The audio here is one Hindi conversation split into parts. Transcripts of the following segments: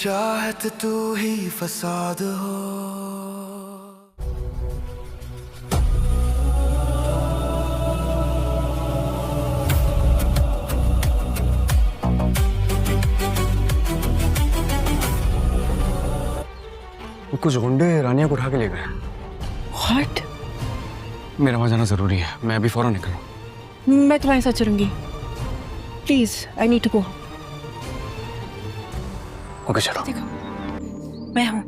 चाहत तू ही फसाद हो। कुछ गुंडे रानिया को उठा के ले गए। What? मेरा वहां जाना जरूरी है, मैं अभी फौरन निकलूं। मैं तुम्हारे साथ चलूंगी। Please, I need to go. Okay चलो। देखो, मैं हूँ,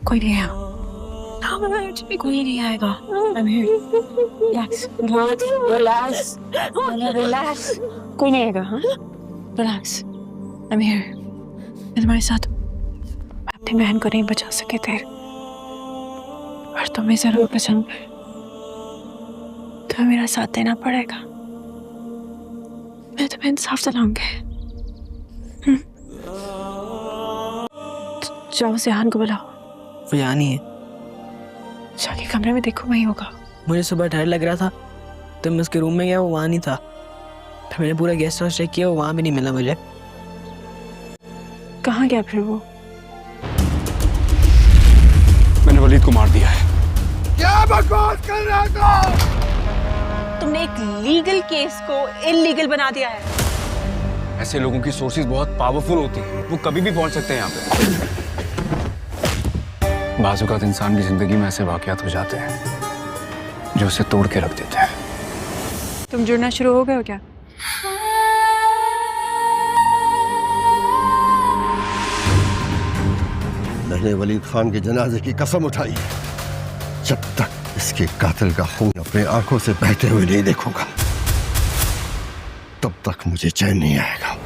कोई नहीं आया। कोई नहीं आएगा। I'm here. Relax, relax, relax. कोई नहीं आएगा, हाँ? Relax. I'm here. मैं तुम्हारे साथ। अपनी बहन को नहीं बचा सके थे, और तुम्हें जरूर बचाऊंगा। तुम्हें मेरा साथ देना पड़ेगा। मैं तुम्हें इंसाफ दिलाऊंगी। जाओ सिहान को बुलाओ। वो यहाँ नहीं है। जाके कमरे में देखो, वहीं होगा। मुझे सुबह डर लग रहा था तो मैं उसके रूम में गया, वो वहाँ नहीं था। फिर मैंने पूरा गेस्ट हाउस चेक किया, वो वहाँ भी नहीं मिला मुझे। कहाँ गया फिर वो? मैंने वलीद को मार दिया है। क्या बकवास कर रहा था? तुमने एक लीगल केस को इलीगल बना दिया है। ऐसे लोगों की सोर्सेज बहुत पावरफुल होती हैं, वो कभी भी पहुंच सकते हैं यहाँ पे। बाज़-औक़ात इंसान की जिंदगी में ऐसे वाक़यात हो जाते हैं जो उसे तोड़ के रख देते हैं। तुम जुड़ना शुरू हो गए हो क्या? मैंने वलीद खान के जनाजे की कसम उठाई, जब तक इसके कातिल का खून अपने आंखों से बहते हुए नहीं देखूंगा तब तक मुझे चैन नहीं आएगा।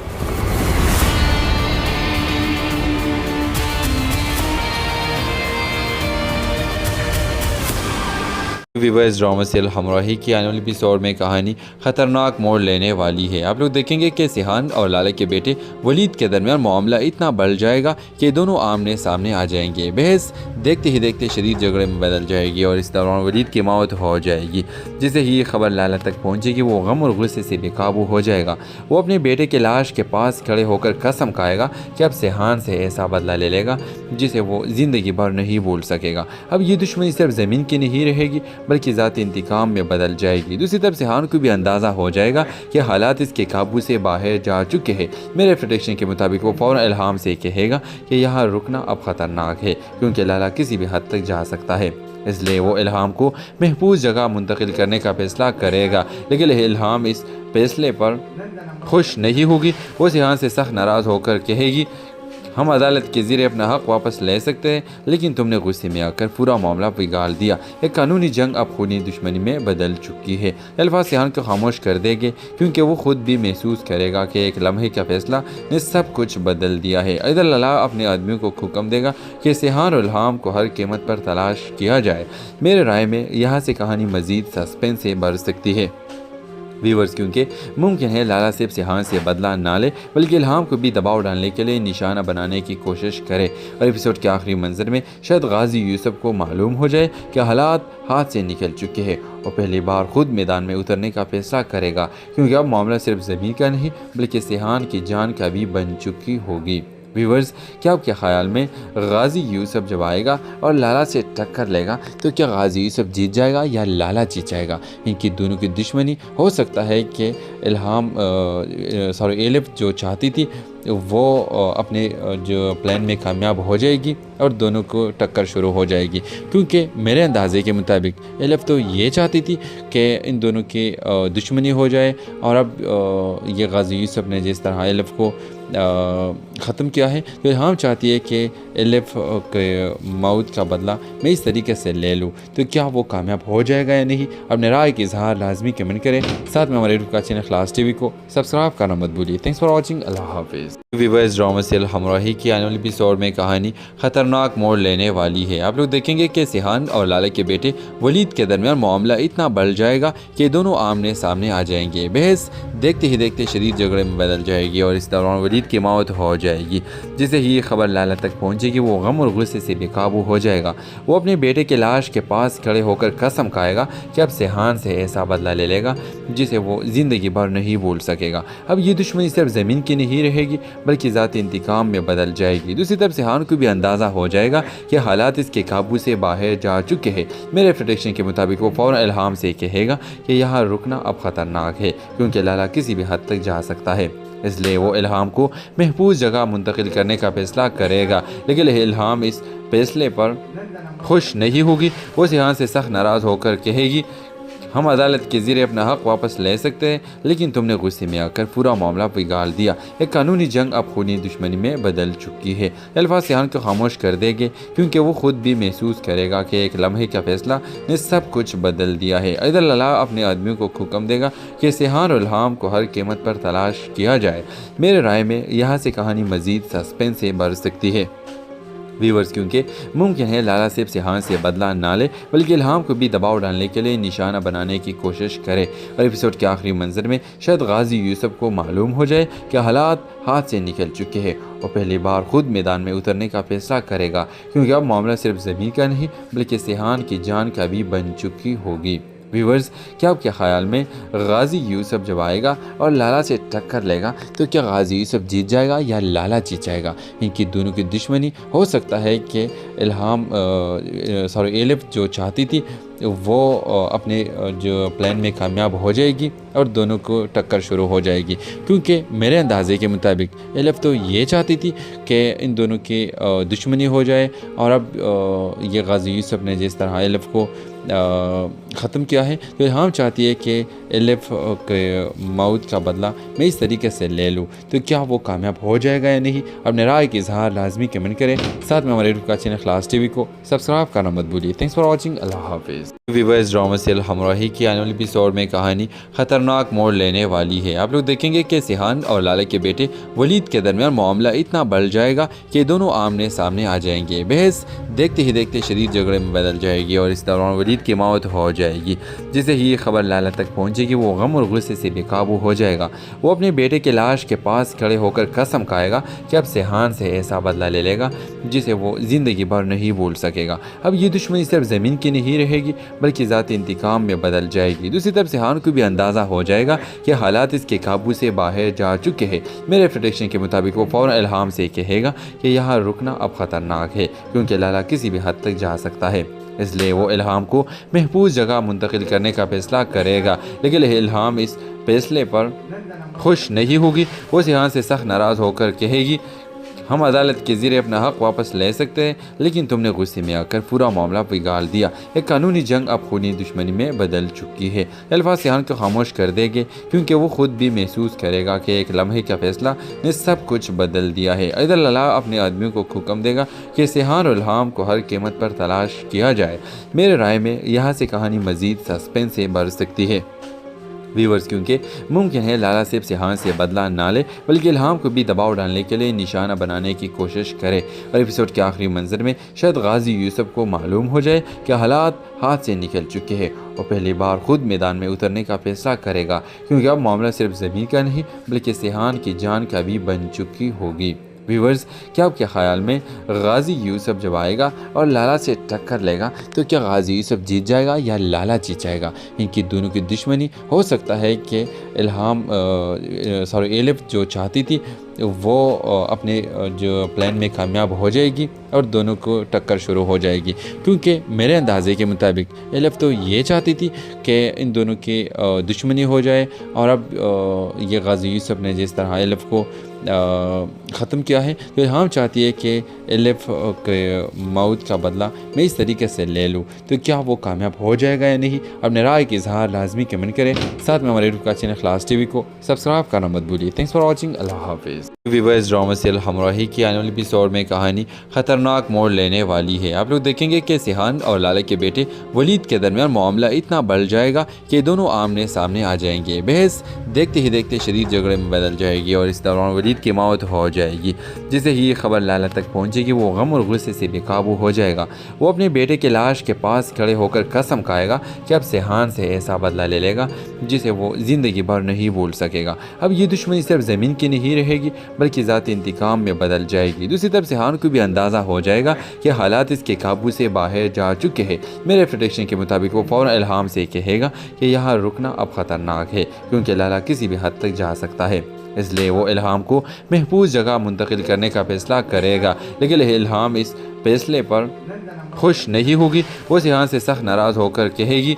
वीवर्स, ड्रामा सीरियल हमराही की आने वाली एपिसोड में कहानी ख़तरनाक मोड़ लेने वाली है। आप लोग देखेंगे कि सिहान और लाला के बेटे वलीद के दरमियान मामला इतना बढ़ जाएगा कि दोनों आमने सामने आ जाएंगे। बहस देखते ही देखते शदीद झगड़े में बदल जाएगी और इस दौरान वलीद की मौत हो जाएगी। जिसे ही ये खबर लाला तक पहुँचेगी, वो गम और गुस्से से बेकाबू हो जाएगा। वो अपने बेटे की लाश के पास खड़े होकर कसम खाएगा कि अब सिहान से ऐसा बदला ले लेगा जिसे वो ज़िंदगी भर नहीं भूल सकेगा। अब ये दुश्मनी सिर्फ ज़मीन की नहीं रहेगी बल्कि ज़ाती इंतकाम में बदल जाएगी। दूसरी तरफ सिहान को भी अंदाज़ा हो जाएगा कि हालात इसके काबू से बाहर जा चुके हैं। मेरे प्रेडिक्शन के मुताबिक वो फ़ौरन इल्हाम से कहेगा कि यहाँ रुकना अब ख़तरनाक है, क्योंकि लाला किसी भी हद तक जा सकता है। इसलिए वो इल्हाम को महफूज जगह मुंतकिल करने का फैसला करेगा। लेकिन इल्हाम इस फैसले पर खुश नहीं होगी। वो सिहान से सख्त नाराज़ होकर कहेगी, हम अदालत के ज़रिए अपना हक़ वापस ले सकते हैं, लेकिन तुमने गुस्से में आकर पूरा मामला बिगाड़ दिया। एक कानूनी जंग अब खूनी दुश्मनी में बदल चुकी है। अल्फाज सिहान को खामोश कर देंगे, क्योंकि वो खुद भी महसूस करेगा कि एक लम्हे का फैसला ने सब कुछ बदल दिया है। इधर लाला अपने आदमियों को हुक्म देगा कि सिहान और इल्हाम को हर कीमत पर तलाश किया जाए। मेरे राय में यहाँ से कहानी मज़ीद सस्पेंस से बढ़ सकती है व्यूवर्स, क्योंकि मुमकिन है लाला सिर्फ सिहान से बदला ना ले बल्कि इल्हाम को भी दबाव डालने के लिए निशाना बनाने की कोशिश करे। और एपिसोड के आखिरी मंजर में शायद गाजी यूसुफ को मालूम हो जाए कि हालात हाथ से निकल चुके हैं और पहली बार खुद मैदान में उतरने का फैसला करेगा, क्योंकि अब मामला सिर्फ ज़मीन का नहीं बल्कि सिहान की जान का भी बन चुकी होगी। व्यूवर्स, क्या आपके ख्याल में गाजी यूसुफ जब आएगा और लाला से टक्कर लेगा तो क्या गाजी यूसुफ जीत जाएगा या लाला जीत जाएगा? इनकी दोनों की दुश्मनी हो सकता है कि एलिफ जो चाहती थी वो अपने जो प्लान में कामयाब हो जाएगी और दोनों को टक्कर शुरू हो जाएगी, क्योंकि मेरे अंदाजे के मुताबिक एलिफ तो ये चाहती थी कि इन दोनों की दुश्मनी हो जाए। और अब ये गाजी यूसुफ ने जिस तरह एलिफ को ख़त्म किया है तो हम चाहती है कि एलिफ के मौत का बदला मैं इस तरीके से ले लूँ। तो क्या वो कामयाब हो जाएगा या नहीं? अपने राय की इजहार लाजमी कमेंट करें। साथ में हमारे यूट्यूब का चैनल खलास टीवी को सब्सक्राइब करना मत भूलिए। Thanks for watching. अल्लाह हाफिज़। वीवर्स, ड्रामा सीरियल हमराही की आने वाली एपिसोड में कहानी ख़तरनाक मोड़ लेने वाली है। आप लोग देखेंगे कि सिहान और लाला के बेटे वलीद के दरमियान मामला इतना बढ़ जाएगा कि दोनों आमने सामने आ जाएंगे। बहस देखते ही देखते शदीद झगड़े में बदल जाएगी और इस दौरान वलीद की मौत हो जाएगी। जिसे ही ये खबर लाला तक पहुँचेगी, पहुंचेगी वो गम और गुस्से से बेकाबू हो जाएगा। वो अपने बेटे के लाश के पास खड़े होकर कसम खाएगा कि अब सेहान से ऐसा बदला ले लेगा जिसे वो ज़िंदगी भर नहीं भूल सकेगा। अब ये दुश्मनी सिर्फ ज़मीन की नहीं रहेगी बल्कि ज़ाती इंतकाम में बदल जाएगी। दूसरी तरफ सेहान को भी अंदाज़ा हो जाएगा कि हालात इसके काबू से बाहर जा चुके हैं। मेरे प्रेडिक्शन के मुताबिक वो फ़ौरन इल्हाम से कहेगा कि यहाँ रुकना अब ख़तरनाक है क्योंकि लाला किसी भी हद तक जा सकता है। इसलिए वो इल्हाम को महफूज जगह मुंतकिल करने का फ़ैसला करेगा, लेकिन इल्हाम इस फैसले पर खुश नहीं होगी। वो सेहान से सख्त नाराज़ होकर कहेगी, हम अदालत के ज़रिए अपना हक़ वापस ले सकते हैं, लेकिन तुमने गुस्से में आकर पूरा मामला बिगाड़ दिया। एक कानूनी जंग अब खूनी दुश्मनी में बदल चुकी है। अल्फाज सेहान को खामोश कर देंगे क्योंकि वो खुद भी महसूस करेगा कि एक लम्हे का फैसला ने सब कुछ बदल दिया है। इधर लाला अपने आदमियों को हुक्म देगा कि सेहान और इल्हाम को हर कीमत पर तलाश किया जाए। मेरे राय में यहाँ से कहानी मज़ीद सस्पेंस से बढ़ सकती है व्यूवर्स, क्योंकि मुमकिन है लाला सिर्फ सेहान से बदला ना ले बल्कि इल्हाम को भी दबाव डालने के लिए निशाना बनाने की कोशिश करे। और एपिसोड के आखिरी मंजर में शायद गाजी यूसुफ को मालूम हो जाए कि हालात हाथ से निकल चुके हैं और पहली बार खुद मैदान में उतरने का फैसला करेगा, क्योंकि अब मामला सिर्फ ज़मीन का नहीं बल्कि सेहान की जान का भी बन चुकी होगी। व्यूवर्स, क्या आपके ख्याल में गाजी यूसुफ जब आएगा और लाला से टक्कर लेगा तो क्या गाजी यूसुफ जीत जाएगा या लाला जीत जाएगा? इनकी दोनों की दुश्मनी हो सकता है कि एलिफ जो चाहती थी वो अपने जो प्लान में कामयाब हो जाएगी और दोनों को टक्कर शुरू हो जाएगी, क्योंकि मेरे अंदाजे के मुताबिक एलिफ तो ये चाहती थी कि इन दोनों की दुश्मनी हो जाए और अब ये गाजी यूसुफ ने जिस तरह एलिफ को ख़त्म किया है तो हम चाहती है कि एलिफ के मौत का बदला मैं इस तरीके से ले लूँ। तो क्या वो कामयाब हो जाएगा या नहीं? अपने राय के इजहार लाजमी कमेंट करें। साथ में हमारे का चैनल क्लास टीवी को सब्सक्राइब करना मत भूलिए। Thanks for watching. अल्लाह हाफिज़। व्यूअर्स, ड्रामा सीरियल हमराही की आने वाली एपिसोड में कहानी ख़तरनाक मोड़ लेने वाली है। आप लोग देखेंगे कि सेहान और लाला के बेटे वलीद के दरमियान मामला इतना बढ़ जाएगा कि दोनों आमने सामने आ जाएंगे। बहस देखते ही देखते शदीद झगड़े में बदल जाएगी और इस दौरान वलीद की मौत हो जाएगी। जिसे ही ये खबर लाला तक पहुंचेगी वो गम और गुस्से से बेकाबू हो जाएगा। वो अपने बेटे के लाश के पास खड़े होकर कसम खाएगा कि अब सेहान से ऐसा बदला ले लेगा जिसे वो ज़िंदगी भर नहीं भूल सकेगा। अब ये दुश्मनी सिर्फ ज़मीन की नहीं रहेगी बल्कि ज़ाती इंतकाम में बदल जाएगी। दूसरी तरफ सेहान को भी अंदाज़ा हो जाएगा कि हालात इसके काबू से बाहर जा चुके हैं। मेरे प्रेडिक्शन के मुताबिक वो फ़ौरन इल्हाम से कहेगा कि यहाँ रुकना अब ख़तरनाक है क्योंकि लाला किसी भी हद तक जा सकता है। इसलिए वो इल्हाम को महफूज जगह मुंतकिल करने का फैसला करेगा, लेकिन इल्हाम इस फैसले पर खुश नहीं होगी। वो सेहान से सख्त नाराज़ होकर कहेगी, हम अदालत के ज़रिए अपना हक़ वापस ले सकते हैं, लेकिन तुमने गुस्से में आकर पूरा मामला बिगाड़ दिया। एक कानूनी जंग अब खूनी दुश्मनी में बदल चुकी है। अल्फाज सेहान को खामोश कर देंगे क्योंकि वो खुद भी महसूस करेगा कि एक लम्हे का फैसला ने सब कुछ बदल दिया है। इधर लाला अपने आदमियों को हुक्म देगा कि सेहान और इल्हाम को हर कीमत पर तलाश किया जाए। मेरे राय में यहाँ से कहानी मज़ीद सस्पेंस से बढ़ सकती है व्यूवर्स, क्योंकि मुमकिन है लाला सिर्फ सेहान से बदला ना ले बल्कि इल्हाम को भी दबाव डालने के लिए निशाना बनाने की कोशिश करे। और एपिसोड के आखिरी मंजर में शायद गाजी यूसुफ को मालूम हो जाए कि हालात हाथ से निकल चुके हैं और पहली बार खुद मैदान में उतरने का फैसला करेगा, क्योंकि अब मामला सिर्फ ज़मीन का नहीं बल्कि सेहान की जान का भी बन चुकी होगी। व्यूवर्स, क्या आपके ख्याल में गाजी यूसुफ जब आएगा और लाला से टक्कर लेगा तो क्या गाजी यूसुफ जीत जाएगा या लाला जीत जाएगा? इनकी दोनों की दुश्मनी हो सकता है कि एलिफ जो चाहती थी वो अपने जो प्लान में कामयाब हो जाएगी और दोनों को टक्कर शुरू हो जाएगी, क्योंकि मेरे अंदाजे के मुताबिक एलिफ तो ये चाहती थी कि इन दोनों की दुश्मनी हो जाए और अब ये गाजी यूसुफ ने जिस तरह एलिफ को ख़त्म किया है तो हम चाहती है कि एलिफ के मौत का बदला मैं इस तरीके से ले लूँ। तो क्या वो कामयाब हो जाएगा या नहीं? अपने राय के इजहार लाजमी कमेंट करें। साथ में हमारे का चैनल क्लास टीवी को सब्सक्राइब करना मत भूलिए। Thanks for watching. अल्लाह हाफिज़। व्यूअर्स, ड्रामा सीरियल हमराही की आने वाली एपिसोड में कहानी ख़तरनाक मोड़ लेने वाली है। आप लोग देखेंगे कि सेहान और लाला के बेटे वलीद के दरमियान मामला इतना बढ़ जाएगा कि दोनों आमने सामने आ जाएंगे। बहस देखते ही देखते शदीद झगड़े में बदल जाएगी और इस दौरान वलीद की मौत हो जाएगी। जिसे ही ये खबर लाला तक पहुंचेगी वो गम और गुस्से से बेकाबू हो जाएगा। वो अपने बेटे की लाश के पास खड़े होकर कसम खाएगा कि अब सेहान से ऐसा बदला ले लेगा जिसे वो ज़िंदगी भर नहीं भूल सकेगा। अब ये दुश्मनी सिर्फ ज़मीन की नहीं रहेगी बल्कि ज़ाती इंतकाम में बदल जाएगी। दूसरी तरफ सेहान को भी अंदाज़ा हो जाएगा कि हालात इसके काबू से बाहर जा चुके हैं। मेरे प्रेडिक्शन के मुताबिक वो फ़ौरन इल्हाम से कहेगा कि यहाँ रुकना अब ख़तरनाक है क्योंकि लाला किसी भी हद तक जा सकता है। इसलिए वो इल्हाम को महफूज जगह मुंतकिल करने का फ़ैसला करेगा। लेकिन इल्हाम इस फैसले पर खुश नहीं होगी। वो सेहान से सख्त नाराज़ होकर कहेगी,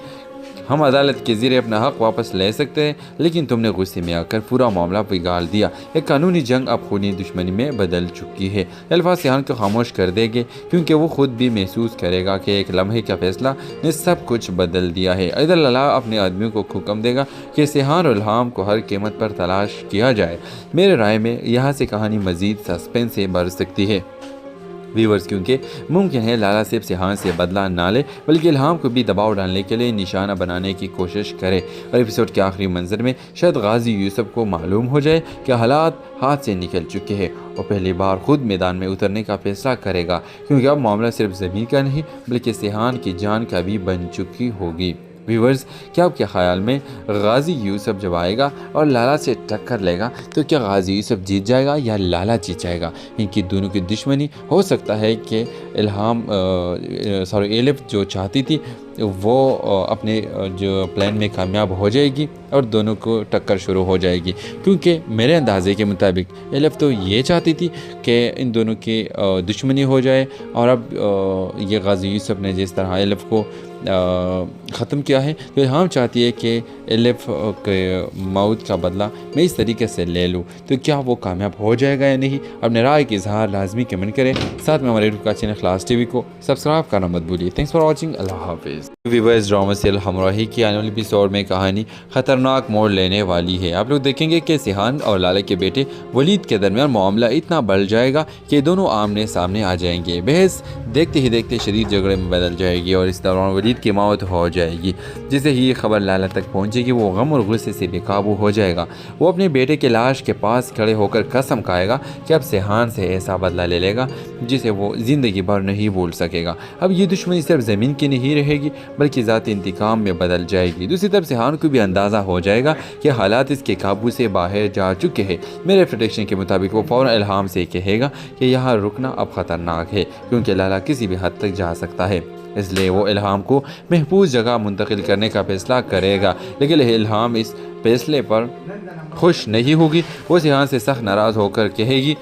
हम अदालत के ज़रिए अपना हक़ वापस ले सकते हैं लेकिन तुमने गुस्से में आकर पूरा मामला बिगाड़ दिया। एक कानूनी जंग अब खूनी दुश्मनी में बदल चुकी है। अल्फाज सेहान को खामोश कर देंगे क्योंकि वो खुद भी महसूस करेगा कि एक लम्हे का फैसला ने सब कुछ बदल दिया है। इधर लाला अपने आदमियों को हुक्म देगा कि सेहान और इल्हाम को हर कीमत पर तलाश किया जाए। मेरे राय में यहाँ से कहानी मज़ीद सस्पेंस से बढ़ सकती है व्यूवर्स, क्योंकि मुमकिन है लाला सिर्फ सेहान से बदला ना ले बल्कि इल्हाम को भी दबाव डालने के लिए निशाना बनाने की कोशिश करे। और एपिसोड के आखिरी मंजर में शायद गाजी यूसुफ को मालूम हो जाए कि हालात हाथ से निकल चुके हैं और पहली बार खुद मैदान में उतरने का फैसला करेगा क्योंकि अब मामला सिर्फ ज़मीन का नहीं बल्कि सेहान की जान का भी बन चुकी होगी। व्यूवर्स, क्या आपके ख्याल में गाजी यूसुफ जब आएगा और लाला से टक्कर लेगा तो क्या गाजी यूसुफ जीत जाएगा या लाला जीत जाएगा? इनकी दोनों की दुश्मनी हो सकता है कि एलिफ जो चाहती थी वो अपने जो प्लान में कामयाब हो जाएगी और दोनों को टक्कर शुरू हो जाएगी क्योंकि मेरे अंदाजे के मुताबिक एलिफ तो ये चाहती थी कि इन दोनों की दुश्मनी हो जाए और अब ये गाजी यूसुफ ने जिस तरह एलिफ को ख़त्म किया है तो हम चाहती है कि एलिफ के मौत का बदला मैं इस तरीके से ले लूँ। तो क्या वो कामयाब हो जाएगा या नहीं? अपने राय की इजहार लाजमी कमेंट करें। साथ में हमारे यूट्यूब का चैनल खलास टीवी को सब्सक्राइब करना मत भूलिए। Thanks for watching. अल्लाह हाफिज़। व्यूअर्स, ड्रामा सीरियल हमराही की आने वाली एपिसोड में कहानी ख़तरनाक मोड़ लेने वाली है। आप लोग देखेंगे कि सेहान और लाला के बेटे वलीद के दरमियान मामला इतना बढ़ जाएगा कि दोनों आमने सामने आ जाएंगे। बहस देखते ही देखते शदीद झगड़े में बदल जाएगी और इस दौरान वलीद की मौत हो जाएगी। जिसे ही ये खबर लाला तक पहुंचेगी वो गम और गुस्से से बेकाबू हो जाएगा। वो अपने बेटे की लाश के पास खड़े होकर कसम खाएगा कि अब सेहान से ऐसा बदला ले लेगा जिसे वो ज़िंदगी भर नहीं भूल सकेगा। अब ये दुश्मनी सिर्फ ज़मीन की नहीं रहेगी बल्कि ज़ाती इंतकाम में बदल जाएगी। दूसरी तरफ सेहान को भी अंदाज़ा हो जाएगा कि हालात इसके काबू से बाहर जा चुके हैं। मेरे प्रेडिक्शन के मुताबिक वो फ़ौरन इल्हाम से कहेगा कि यहाँ रुकना अब ख़तरनाक है क्योंकि लाला किसी भी हद तक जा सकता है। इसलिए वो इल्हाम को महफूज जगह मुंतकिल करने का फ़ैसला करेगा। लेकिन इल्हाम इस फैसले पर खुश नहीं होगी। वो सेहान से सख्त नाराज़ होकर कहेगी,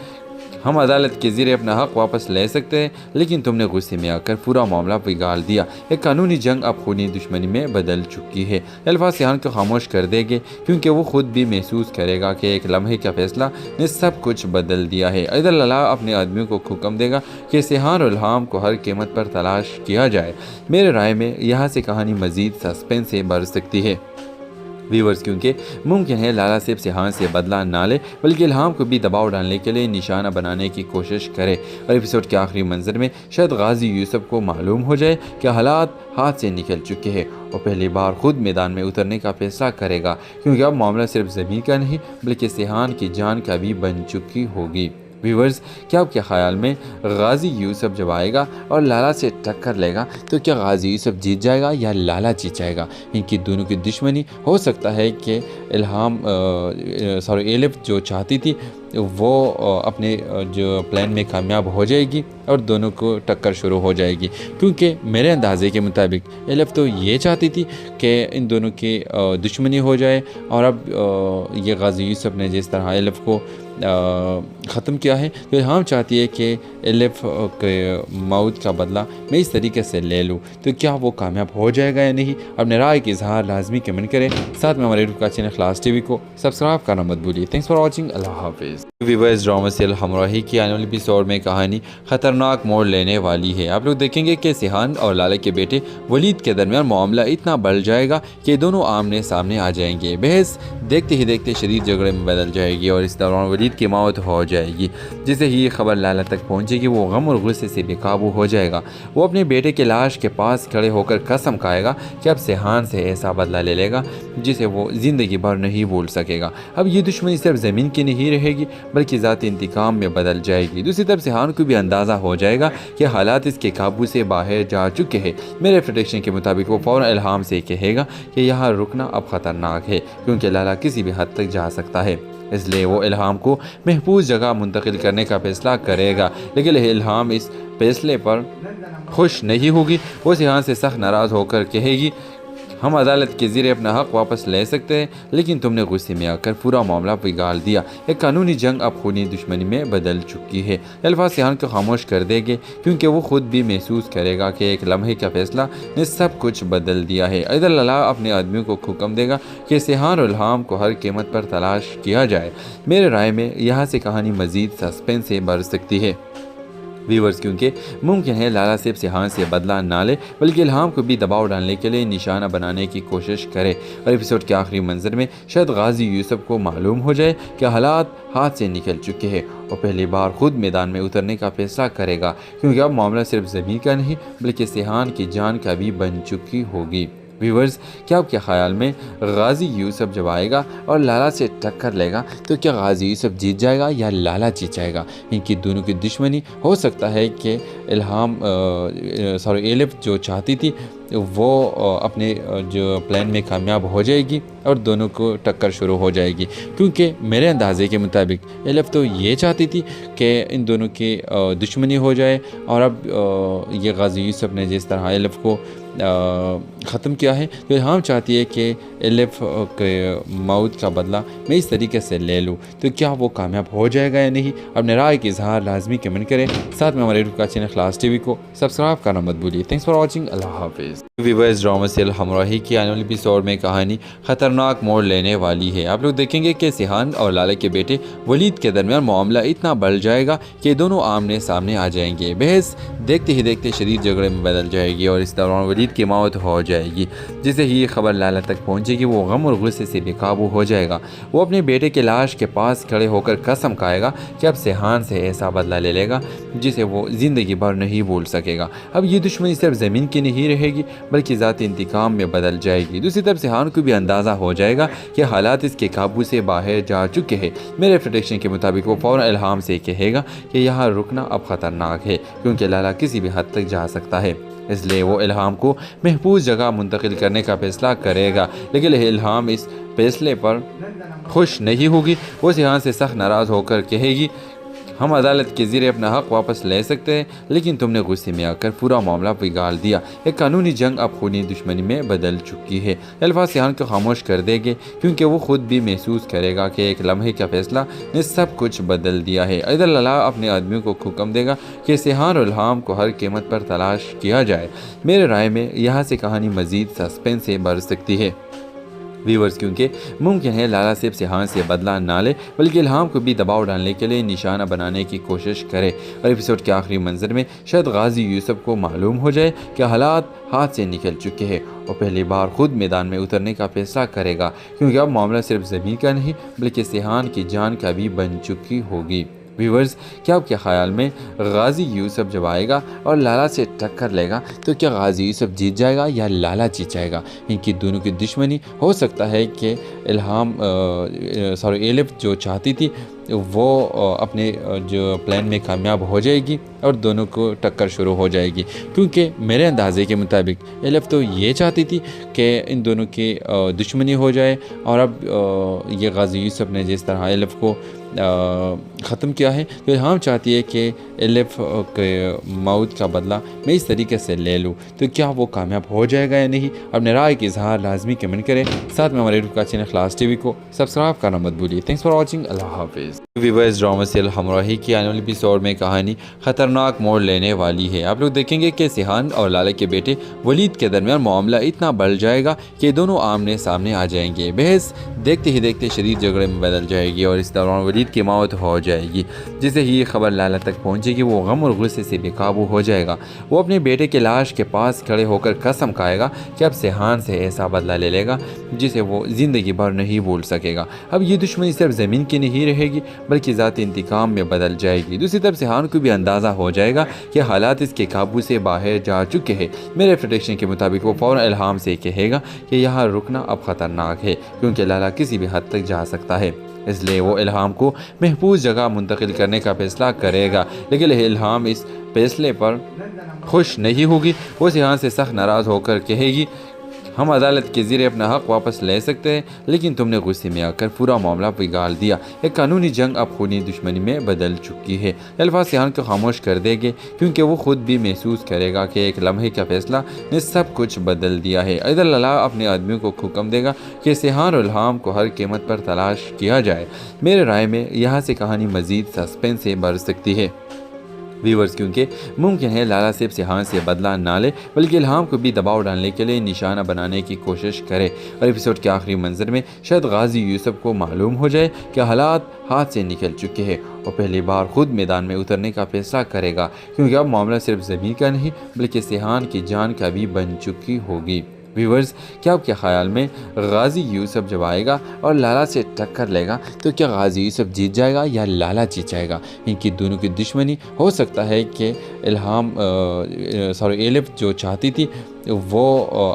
हम अदालत के ज़रिए अपना हक़ वापस ले सकते हैं लेकिन तुमने गुस्से में आकर पूरा मामला बिगाड़ दिया। एक कानूनी जंग अब खूनी दुश्मनी में बदल चुकी है। अल्फाज सेहान को खामोश कर देंगे क्योंकि वो खुद भी महसूस करेगा कि एक लम्हे का फैसला ने सब कुछ बदल दिया है। इधर लाला अपने आदमियों को हुक्म देगा कि सेहान और इल्हाम को हर कीमत पर तलाश किया जाए। मेरे राय में यहाँ से कहानी मज़ीद सस्पेंस से बढ़ सकती है व्यूवर्स, क्योंकि मुमकिन है लाला सिर्फ सेहान से बदला ना ले बल्कि इल्हाम को भी दबाव डालने के लिए निशाना बनाने की कोशिश करे। और एपिसोड के आखिरी मंजर में शायद गाजी यूसुफ को मालूम हो जाए कि हालात हाथ से निकल चुके हैं और पहली बार खुद मैदान में उतरने का फैसला करेगा क्योंकि अब मामला सिर्फ ज़मीन का नहीं बल्कि सेहान की जान का भी बन चुकी होगी। व्यूवर्स, क्या आपके ख्याल में गाजी यूसुफ जब आएगा और लाला से टक्कर लेगा तो क्या गाजी यूसुफ जीत जाएगा या लाला जीत जाएगा? इनकी दोनों की दुश्मनी हो सकता है कि एलिफ जो चाहती थी वो अपने जो प्लान में कामयाब हो जाएगी और दोनों को टक्कर शुरू हो जाएगी क्योंकि मेरे अंदाजे के मुताबिक एलिफ तो ये चाहती थी कि इन दोनों की दुश्मनी हो जाए और अब ये गाजी यूसुफ ने जिस तरह एलिफ को ख़त्म किया है तो हम चाहती है कि एलिफ के मौत का बदला मैं इस तरीके से ले लूँ। तो क्या वो कामयाब हो जाएगा या नहीं? अपने राय की इजहार लाजमी कमेंट करें। साथ में हमारे यूट्यूब का चैनल खलास टीवी को सब्सक्राइब करना मत भूलिए। Thanks for watching. अल्लाह हाफिज़। व्यूअर्स, ड्रामा सीरियल हमराही की आने वाली एपिसोड में कहानी ख़तरनाक मोड़ लेने वाली है। आप लोग देखेंगे कि सेहान और लाला के बेटे वलीद के दरमियान मामला इतना बढ़ जाएगा कि दोनों आमने सामने आ जाएंगे। बहस देखते ही देखते शदीद झगड़े में बदल जाएगी और इस दौरान वलीद वलीद की मौत हो जाएगी। जिसे ही ये खबर लाला तक पहुंचेगी वो गम और गुस्से से बेकाबू हो जाएगा। वो अपने बेटे की लाश के पास खड़े होकर कसम खाएगा कि अब सेहान से ऐसा बदला ले लेगा जिसे वो ज़िंदगी भर नहीं भूल सकेगा। अब ये दुश्मनी सिर्फ ज़मीन की नहीं रहेगी बल्कि ज़ाती इंतकाम में बदल जाएगी। दूसरी तरफ सेहान को भी अंदाज़ा हो जाएगा कि हालात इसके काबू से बाहर जा चुके हैं। मेरे प्रेडिक्शन के मुताबिक वो फ़ौरन इल्हाम से कहेगा कि यहाँ रुकना अब ख़तरनाक है क्योंकि लाला किसी भी हद तक जा सकता है। इसलिए वो इल्हाम को महफूज जगह मुंतकिल करने का फ़ैसला करेगा। लेकिन इल्हाम इस फैसले पर खुश नहीं होगी। वो सेहान से सख्त नाराज़ होकर कहेगी, हम अदालत के ज़रिए अपना हक़ वापस ले सकते हैं लेकिन तुमने गुस्से में आकर पूरा मामला बिगाड़ दिया। एक कानूनी जंग अब खूनी दुश्मनी में बदल चुकी है। अल्फाज सेहान को खामोश कर देंगे क्योंकि वो ख़ुद भी महसूस करेगा कि एक लम्हे का फ़ैसला ने सब कुछ बदल दिया है। इधर लाला अपने आदमियों को हुक्म देगा कि सेहान और इल्हाम को हर कीमत पर तलाश किया जाए। मेरे राय में यहाँ से कहानी मज़ीद सस्पेंस से बढ़ सकती है व्यूवर्स, क्योंकि मुमकिन है लाला सिर्फ सेहान से बदला ना ले बल्कि इल्हाम को भी दबाव डालने के लिए निशाना बनाने की कोशिश करे। और एपिसोड के आखिरी मंजर में शायद गाजी यूसुफ को मालूम हो जाए कि हालात हाथ से निकल चुके हैं और पहली बार खुद मैदान में उतरने का फैसला करेगा क्योंकि अब मामला सिर्फ ज़मीन का नहीं बल्कि सेहान की जान का भी बन चुकी होगी। व्यूवर्स, क्या आपके ख्याल में गाजी यूसुफ जब आएगा और लाला से टक्कर लेगा तो क्या गाजी यूसुफ जीत जाएगा या लाला जीत जाएगा? इनकी दोनों की दुश्मनी हो सकता है कि एलिफ जो चाहती थी वो अपने जो प्लान में कामयाब हो जाएगी और दोनों को टक्कर शुरू हो जाएगी क्योंकि मेरे अंदाजे के मुताबिक एलिफ तो ये चाहती थी कि इन दोनों की दुश्मनी हो जाए और अब ये गाजी यूसुफ ने जिस तरह एलिफ को ख़त्म किया है तो हम चाहती है कि एलिफ के मौत का बदला मैं इस तरीके से ले लूँ। तो क्या वो कामयाब हो जाएगा या नहीं? अपने राय के इजहार लाजमी कमेंट करें। साथ में हमारे यूट्यूब का चैनल क्लास टीवी को सब्सक्राइब करना मत भूलिए। Thanks for watching. अल्लाह हाफिज़। व्यूअर्स, ड्रामा सीरियल हमराही की आने वाली एपिसोड में कहानी ख़तरनाक मोड़ लेने वाली है। आप लोग देखेंगे कि सेहान और लाला के बेटे वलीद के दरमियान मामला इतना बढ़ जाएगा कि दोनों आमने सामने आ जाएंगे। बहस देखते ही देखते शदीद झगड़े में बदल जाएगी और इस दौरान वलीद की मौत हो जाएगी। जिसे ही ये खबर लाला तक पहुंचेगी वो गम और गुस्से से बेकाबू हो जाएगा। वो अपने बेटे की लाश के पास खड़े होकर कसम खाएगा कि अब सेहान से ऐसा बदला ले लेगा जिसे वो ज़िंदगी भर नहीं भूल सकेगा। अब ये दुश्मनी सिर्फ ज़मीन की नहीं रहेगी बल्कि ज़ाती इंतकाम में बदल जाएगी। दूसरी तरफ सेहान को भी अंदाज़ा हो जाएगा कि हालात इसके काबू से बाहर जा चुके हैं। मेरे प्रेडिक्शन के मुताबिक वो फ़ौरन इल्हाम से कहेगा कि यहाँ रुकना अब ख़तरनाक है क्योंकि लाला किसी भी हद तक जा सकता है। इसलिए वो इल्हाम को महफूज जगह मुंतकिल करने का फ़ैसला करेगा। लेकिन इल्हाम इस फैसले पर खुश नहीं होगी। वो सेहान से सख्त नाराज़ होकर कहेगी, हम अदालत के ज़रिए अपना हक़ वापस ले सकते हैं लेकिन तुमने गुस्से में आकर पूरा मामला बिगाड़ दिया। एक कानूनी जंग अब खूनी दुश्मनी में बदल चुकी है। अल्फाज सेहान को खामोश कर देंगे क्योंकि वो ख़ुद भी महसूस करेगा कि एक लम्हे का फ़ैसला ने सब कुछ बदल दिया है। इधर लाला अपने आदमियों को हुक्म देगा कि सेहान और इल्हाम को हर कीमत पर तलाश किया जाए। मेरे राय में यहाँ से कहानी मज़ीद सस्पेंस से बढ़ सकती है व्यूवर्स, क्योंकि मुमकिन है लाला सिर्फ सेहान से बदला ना ले बल्कि इल्हाम को भी दबाव डालने के लिए निशाना बनाने की कोशिश करे। और एपिसोड के आखिरी मंजर में शायद गाजी यूसुफ को मालूम हो जाए कि हालात हाथ से निकल चुके हैं और पहली बार खुद मैदान में उतरने का फैसला करेगा क्योंकि अब मामला सिर्फ ज़मीन का नहीं बल्कि सेहान की जान का भी बन चुकी होगी। व्यूवर्स, क्या आपके ख्याल में गाजी यूसुफ जब आएगा और लाला से टक्कर लेगा तो क्या गाजी यूसुफ जीत जाएगा या लाला जीत जाएगा? इनकी दोनों की दुश्मनी हो सकता है कि एलिफ जो चाहती थी वो अपने जो प्लान में कामयाब हो जाएगी और दोनों को टक्कर शुरू हो जाएगी क्योंकि मेरे अंदाजे के मुताबिक एलिफ तो ये चाहती थी कि इन दोनों की दुश्मनी हो जाए और अब ये गाजी यूसुफ ने जिस तरह एलिफ को ख़त्म किया है तो हम चाहती है कि एलिफ के मौत का बदला मैं इस तरीके से ले लूँ। तो क्या वो कामयाब हो जाएगा या नहीं? अपने राय के इजहार लाजमी कमेंट करें। साथ में हमारे यूट्यूब का चैनल क्लास टीवी को सब्सक्राइब करना मत भूलिए। Thanks for watching. अल्लाह हाफिज़। व्यूअर्स, ड्रामा सीरियल हमराही की आने वाली एपिसोड में कहानी ख़तरनाक मोड़ लेने वाली है। आप लोग देखेंगे कि सेहान और लाला के बेटे वलीद के दरमियान मामला इतना बढ़ जाएगा कि दोनों आमने सामने आ जाएंगे। बहस देखते ही देखते शदीद झगड़े में बदल जाएगी और इस दौरान वलीद की मौत हो जाएगी। जिसे ही ये खबर लाला तक पहुंचेगी वो गम और गुस्से से बेकाबू हो जाएगा। वो अपने बेटे की लाश के पास खड़े होकर कसम खाएगा कि अब सेहान से ऐसा बदला ले लेगा जिसे वो ज़िंदगी भर नहीं भूल सकेगा। अब ये दुश्मनी सिर्फ ज़मीन की नहीं रहेगी बल्कि ज़ाती इंतकाम में बदल जाएगी। दूसरी तरफ सेहान को भी अंदाज़ा हो जाएगा कि हालात इसके काबू से बाहर जा चुके हैं। मेरे प्रेडिक्शन के मुताबिक वो फ़ौरन इल्हाम से कहेगा कि यहाँ रुकना अब ख़तरनाक है क्योंकि लाला किसी भी हद तक जा सकता है। इसलिए वो इल्हाम को महफूज जगह मुंतकिल करने का फ़ैसला करेगा। लेकिन इल्हाम इस फैसले पर खुश नहीं होगी। वो सेहान से सख्त नाराज़ होकर कहेगी, हम अदालत के ज़रिए अपना हक़ वापस ले सकते हैं लेकिन तुमने गुस्से में आकर पूरा मामला बिगाड़ दिया। एक कानूनी जंग अब खूनी दुश्मनी में बदल चुकी है। अल्फाज सेहान को खामोश कर देंगे क्योंकि वो खुद भी महसूस करेगा कि एक लम्हे का फैसला ने सब कुछ बदल दिया है। इधर लाला अपने आदमियों को हुक्म देगा कि सेहान और इल्हाम को हर कीमत पर तलाश किया जाए। मेरे राय में यहाँ से कहानी मज़ीद सस्पेंस से बढ़ सकती है व्यूवर्स, क्योंकि मुमकिन है लाला सिर्फ सेहान से बदला ना ले बल्कि इल्हाम को भी दबाव डालने के लिए निशाना बनाने की कोशिश करे। और एपिसोड के आखिरी मंजर में शायद गाजी यूसुफ को मालूम हो जाए कि हालात हाथ से निकल चुके हैं और पहली बार खुद मैदान में उतरने का फैसला करेगा क्योंकि अब मामला सिर्फ ज़मीन का नहीं बल्कि सेहान की जान का भी बन चुकी होगी। व्यूवर्स, क्या आपके ख्याल में गाजी यूसुफ जब आएगा और लाला से टक्कर लेगा तो क्या गाजी यूसुफ जीत जाएगा या लाला जीत जाएगा? इनकी दोनों की दुश्मनी हो सकता है कि एलिफ जो चाहती थी वो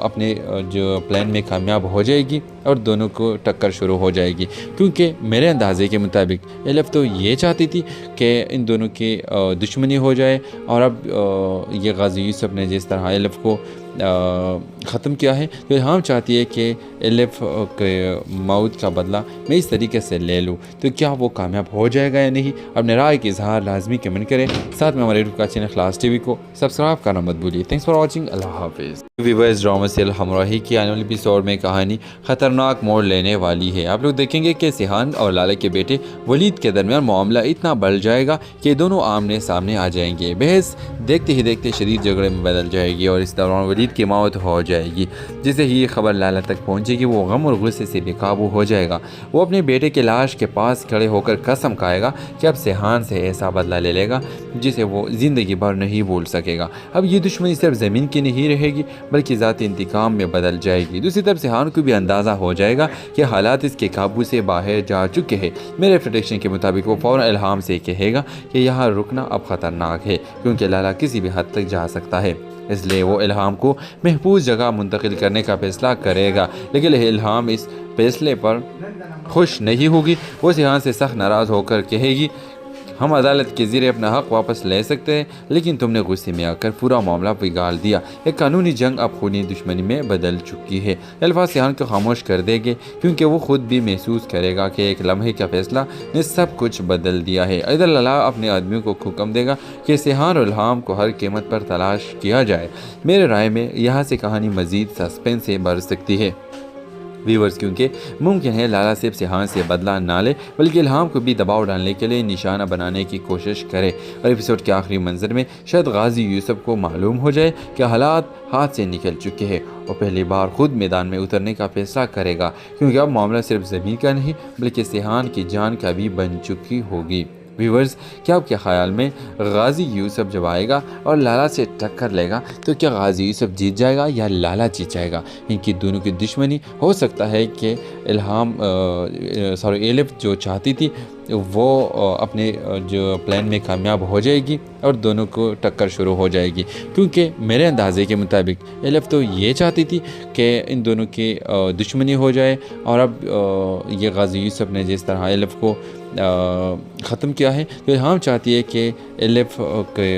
अपने जो प्लान में कामयाब हो जाएगी और दोनों को टक्कर शुरू हो जाएगी क्योंकि मेरे अंदाजे के मुताबिक एलिफ तो ये चाहती थी कि इन दोनों की दुश्मनी हो जाए और अब ये गाजी यूसुफ ने जिस तरह एलिफ को ख़त्म किया है तो हम चाहती है कि एलिफ के मौत का बदला मैं इस तरीके से ले लूँ। तो क्या वो कामयाब हो जाएगा या नहीं? अपने राय के इजहार लाजमी कमेंट करें। साथ में हमारे यूट्यूब का चैनल खलास टीवी को सब्सक्राइब करना मत भूलिए। Thanks for watching. अल्लाह हाफिज़। व्यूअर्स, ड्रामा सीरियल हमराही की आने वाली एपिसोड में कहानी ख़तरनाक मोड़ लेने वाली है। आप लोग देखेंगे कि सेहान और लाला के बेटे वलीद के दरमियान मामला इतना बढ़ जाएगा कि दोनों आमने सामने आ जाएंगे। बहस देखते ही देखते शदीद झगड़े में बदल जाएगी और इस दौरान वलीद की मौत हो जाएगी। जिसे ही ये खबर लाला तक पहुंचेगी वो गम और गुस्से से बेकाबू हो जाएगा। वो अपने बेटे की लाश के पास खड़े होकर कसम खाएगा कि अब सेहान से ऐसा बदला ले लेगा जिसे वो ज़िंदगी भर नहीं भूल सकेगा। अब ये दुश्मनी सिर्फ ज़मीन की नहीं रहेगी बल्कि ज़ाती इंतकाम में बदल जाएगी। दूसरी तरफ सेहान को भी अंदाज़ा हो जाएगा कि हालात इसके काबू से बाहर जा चुके हैं। मेरे प्रेडिक्शन के मुताबिक वो फ़ौरन इल्हाम से कहेगा कि यहाँ रुकना अब ख़तरनाक है क्योंकि लाला किसी भी हद तक जा सकता है। इसलिए वो इल्हाम को महफूज जगह मुंतकिल करने का फ़ैसला करेगा। लेकिन इल्हाम इस फैसले पर खुश नहीं होगी। वो सेहान से सख्त नाराज़ होकर कहेगी, हम अदालत के ज़रिए अपना हक़ वापस ले सकते हैं लेकिन तुमने गुस्से में आकर पूरा मामला बिगाड़ दिया। एक कानूनी जंग अब खूनी दुश्मनी में बदल चुकी है। अल्फाज सेहान को खामोश कर देंगे क्योंकि वो खुद भी महसूस करेगा कि एक लम्हे का फैसला ने सब कुछ बदल दिया है। इधर लाला अपने आदमियों को हुक्म देगा कि सेहान और इल्हाम को हर कीमत पर तलाश किया जाए। मेरे राय में यहाँ से कहानी मज़ीद सस्पेंस से बढ़ सकती है व्यूवर्स, क्योंकि मुमकिन है लाला सिर्फ सेहान से बदला ना ले बल्कि इल्हाम को भी दबाव डालने के लिए निशाना बनाने की कोशिश करे। और एपिसोड के आखिरी मंजर में शायद गाजी यूसुफ को मालूम हो जाए कि हालात हाथ से निकल चुके हैं और पहली बार खुद मैदान में उतरने का फैसला करेगा क्योंकि अब मामला सिर्फ ज़मीन का नहीं बल्कि सेहान की जान का भी बन चुकी होगी। व्यूवर्स, क्या आपके ख्याल में गाजी यूसुफ जब आएगा और लाला से टक्कर लेगा तो क्या गाजी यूसुफ जीत जाएगा या लाला जीत जाएगा? इनकी दोनों की दुश्मनी हो सकता है कि एलिफ जो चाहती थी वो अपने जो प्लान में कामयाब हो जाएगी और दोनों को टक्कर शुरू हो जाएगी क्योंकि मेरे अंदाजे के मुताबिक एलिफ तो ये चाहती थी कि इन दोनों की दुश्मनी हो जाए और अब ये गाजी यूसुफ ने जिस तरह एलिफ को ख़त्म किया है तो हम चाहती है कि एलिफ के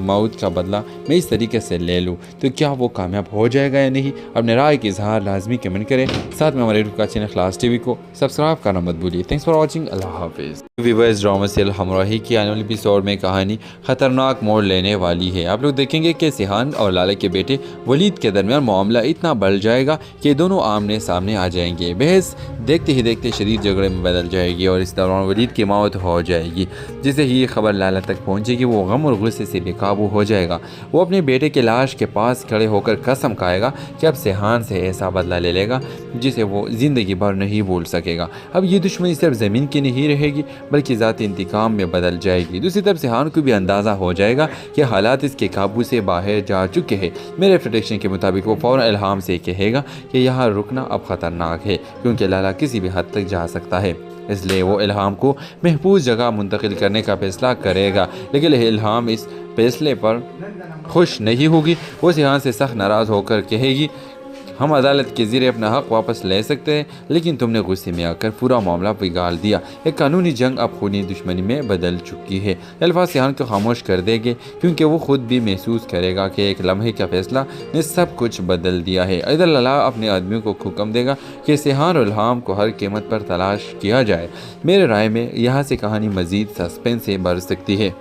मौत का बदला मैं इस तरीके से ले लूँ। तो क्या वो कामयाब हो जाएगा या नहीं? अपने राय के इजहार लाजमी कमेंट करें। साथ में हमारे यूट्यूब का चैनल खलास टीवी को सब्सक्राइब करना मत भूलिए। Thanks for watching. अल्लाह हाफिज़। व्यूअर्स, ड्रामा सीरियल हमराही की आने वाली एपिसोड में कहानी ख़तरनाक मोड़ लेने वाली है। आप लोग देखेंगे कि सेहान और लाला के बेटे वलीद के दरमियान मामला इतना बढ़ जाएगा कि दोनों आमने सामने आ जाएंगे। बहस देखते ही देखते शदीद झगड़े में बदल जाएगी और इस दौरान वलीद वलीद की मौत हो जाएगी। जिसे ही ये खबर लाला तक पहुंचेगी वो गम और गुस्से से बेकाबू हो जाएगा। वो अपने बेटे की लाश के पास खड़े होकर कसम खाएगा कि अब सेहान से ऐसा बदला ले लेगा जिसे वो ज़िंदगी भर नहीं भूल सकेगा। अब ये दुश्मनी सिर्फ ज़मीन की नहीं रहेगी बल्कि ज़ाती इंतकाम में बदल जाएगी। दूसरी तरफ सेहान को भी अंदाज़ा हो जाएगा कि हालात इसके काबू से बाहर जा चुके हैं। मेरे प्रेडिक्शन के मुताबिक वो फ़ौरन इल्हाम से कहेगा कि यहाँ रुकना अब ख़तरनाक है क्योंकि लाला किसी भी हद तक जा सकता है। इसलिए वो इल्हाम को महफूज जगह मुंतकिल करने का फैसला करेगा। लेकिन इल्हाम इस फैसले पर खुश नहीं होगी। वो सेहान से सख्त नाराज़ होकर कहेगी हम अदालत के ज़रिए अपना हक़ वापस ले सकते हैं लेकिन तुमने गुस्से में आकर पूरा मामला बिगाड़ दिया। एक कानूनी जंग अब खूनी दुश्मनी में बदल चुकी है। अल्फाज सेहान को खामोश कर देंगे क्योंकि वो ख़ुद भी महसूस करेगा कि एक लम्हे का फ़ैसला ने सब कुछ बदल दिया है। इधर लाला अपने आदमियों को हुक्म देगा कि सेहान और इल्हाम को हर कीमत पर तलाश किया जाए। मेरे राय में यहाँ से कहानी मज़ीद सस्पेंस से बढ़ सकती है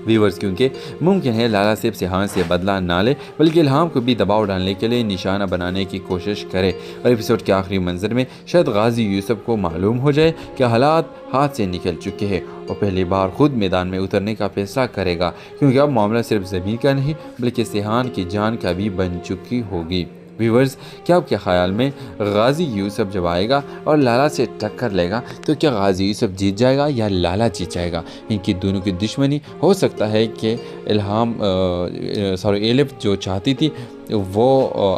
व्यूवर्स, क्योंकि मुमकिन है लाला सिर्फ सेहान से बदला ना ले बल्कि इल्हाम को भी दबाव डालने के लिए निशाना बनाने की कोशिश करे। और एपिसोड के आखिरी मंजर में शायद गाजी यूसुफ को मालूम हो जाए कि हालात हाथ से निकल चुके हैं और पहली बार खुद मैदान में उतरने का फैसला करेगा क्योंकि अब मामला सिर्फ ज़मीन का नहीं बल्कि सेहान की जान का भी बन चुकी होगी। व्यूवर्स, क्या आपके ख्याल में गाजी यूसुफ जब आएगा और लाला से टक्कर लेगा तो क्या गाजी यूसुफ जीत जाएगा या लाला जीत जाएगा? इनकी दोनों की दुश्मनी हो सकता है कि एलिफ जो चाहती थी वो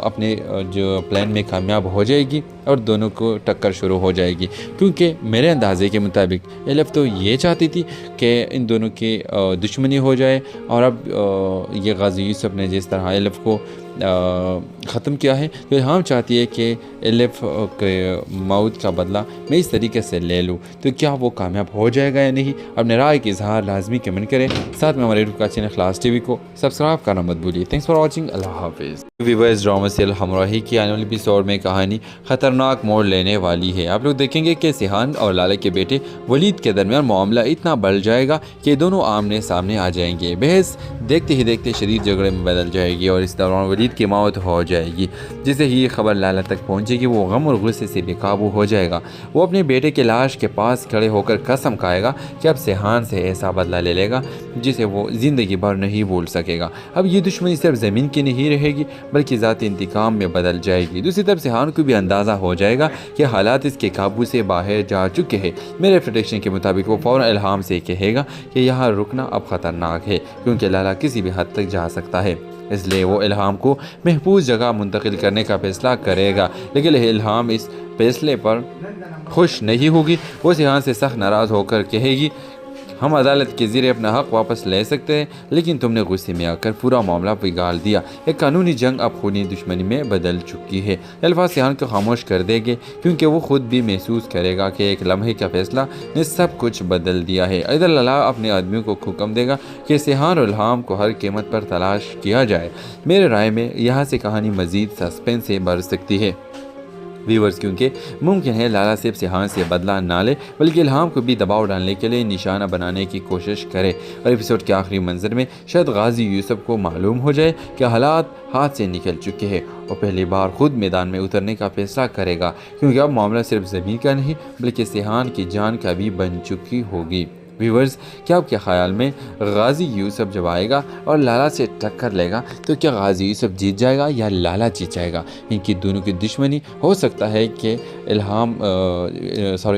अपने जो प्लान में कामयाब हो जाएगी और दोनों को टक्कर शुरू हो जाएगी क्योंकि मेरे अंदाजे के मुताबिक एलिफ तो ये चाहती थी कि इन दोनों की दुश्मनी हो जाए और अब ये गाजी यूसुफ ने जिस तरह एलिफ को ख़त्म किया है तो हम चाहती है कि एलिफ के मौत का बदला मैं इस तरीके से ले लूँ। तो क्या वो कामयाब हो जाएगा या नहीं? अपने राय के इजहार लाजमी कमेंट करें। साथ में हमारे यूट्यूब का चैनल खलास टीवी को सब्सक्राइब करना मत भूलिए। Thanks for watching. अल्लाह हाफिज़। व्यूअर्स, ड्रामा सीरियल हमराही की आने वाली एपिसोड में कहानी ख़तरनाक मोड़ लेने वाली है। आप लोग देखेंगे कि सेहान और लाला के बेटे वलीद के दरमियान मामला इतना बढ़ जाएगा कि दोनों आमने सामने आ जाएंगे। बहस देखते ही देखते शदीद झगड़े में बदल जाएगी और इस दौरान वलीद की मौत हो जाएगी। जिसे ही ये खबर लाला तक पहुंचेगी वो गम और गुस्से से बेकाबू हो जाएगा। वो अपने बेटे की लाश के पास खड़े होकर कसम खाएगा कि अब सेहान से ऐसा बदला ले लेगा जिसे वो ज़िंदगी भर नहीं भूल सकेगा। अब ये दुश्मनी सिर्फ ज़मीन की नहीं रहेगी बल्कि ज़ाती इंतकाम में बदल जाएगी। दूसरी तरफ सेहान को भी अंदाज़ा हो जाएगा कि हालात इसके काबू से बाहर जा चुके हैं। मेरे प्रेडिक्शन के मुताबिक वो फ़ौरन इल्हाम से कहेगा कि यहाँ रुकना अब ख़तरनाक है क्योंकि लाला किसी भी हद तक जा सकता है। इसलिए वो इल्हाम को महफूज जगह मुंतकिल करने का फैसला करेगा। लेकिन इल्हाम इस फैसले पर खुश नहीं होगी। वो सेहान से सख्त नाराज़ होकर कहेगी हम अदालत के ज़रिए अपना हक़ वापस ले सकते हैं लेकिन तुमने गुस्से में आकर पूरा मामला बिगाड़ दिया। एक कानूनी जंग अब खूनी दुश्मनी में बदल चुकी है। अल्फाज सेहान को खामोश कर देंगे क्योंकि वो ख़ुद भी महसूस करेगा कि एक लम्हे का फ़ैसला ने सब कुछ बदल दिया है। इधर लाला अपने आदमियों को हुक्म देगा कि सेहान और इल्हाम को हर कीमत पर तलाश किया जाए। मेरे राय में यहाँ से कहानी मज़ीद सस्पेंस से बढ़ सकती है व्यूवर्स, क्योंकि मुमकिन है लाला सिर्फ सेहान से बदला ना ले बल्कि इल्हाम को भी दबाव डालने के लिए निशाना बनाने की कोशिश करे। और एपिसोड के आखिरी मंजर में शायद गाजी यूसुफ को मालूम हो जाए कि हालात हाथ से निकल चुके हैं और पहली बार खुद मैदान में उतरने का फैसला करेगा क्योंकि अब मामला सिर्फ ज़मीन का नहीं बल्कि सेहान की जान का भी बन चुकी होगी। व्यूवर्स, क्या आपके ख्याल में गाजी यूसुफ जब आएगा और लाला से टक्कर लेगा तो क्या गाजी यूसुफ जीत जाएगा या लाला जीत जाएगा? इनकी दोनों की दुश्मनी हो सकता है कि